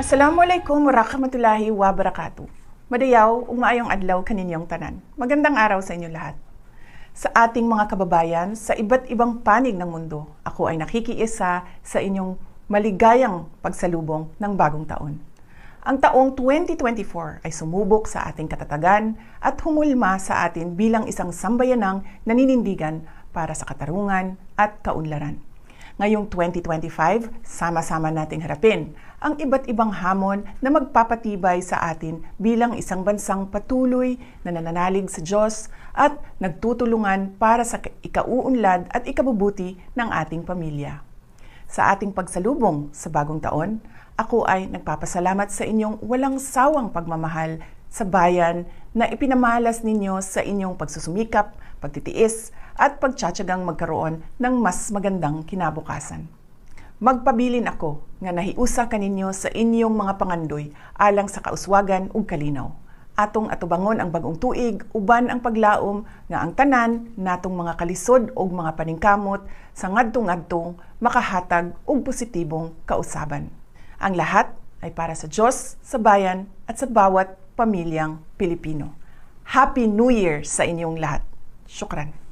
Assalamualaikum warahmatullahi wabarakatuh. Madayaw, maayong adlaw kaninyong tanan. Magandang araw sa inyo lahat. Sa ating mga kababayan sa iba't ibang panig ng mundo, ako ay nakikiisa sa inyong maligayang pagsalubong ng bagong taon. Ang taong 2024 ay sumubok sa ating katatagan at humulma sa atin bilang isang sambayanang naninindigan para sa katarungan at kaunlaran. Ngayong 2025, sama-sama nating harapin ang iba't ibang hamon na magpapatibay sa atin bilang isang bansang patuloy na nananalig sa Diyos at nagtutulungan para sa ikauunlad at ikabubuti ng ating pamilya. Sa ating pagsalubong sa bagong taon, ako ay nagpapasalamat sa inyong walang sawang pagmamahal sa bayan na ipinamalas ninyo sa inyong pagsusumikap, pagtitiis, at pagtsatsagang magkaroon ng mas magandang kinabukasan. Magpabilin ako nga nahiusa kaninyo sa inyong mga pangandoy alang sa kauswagan ug kalinaw. Atong atubangon ang bagong tuig uban ang paglaom nga ang tanan natong mga kalisod ug mga paningkamot sa ngadtong-ngadtong makahatag og positibong kausaban. Ang lahat ay para sa Diyos, sa bayan at sa bawat pamilyang Pilipino. Happy New Year sa inyong lahat. Syukran.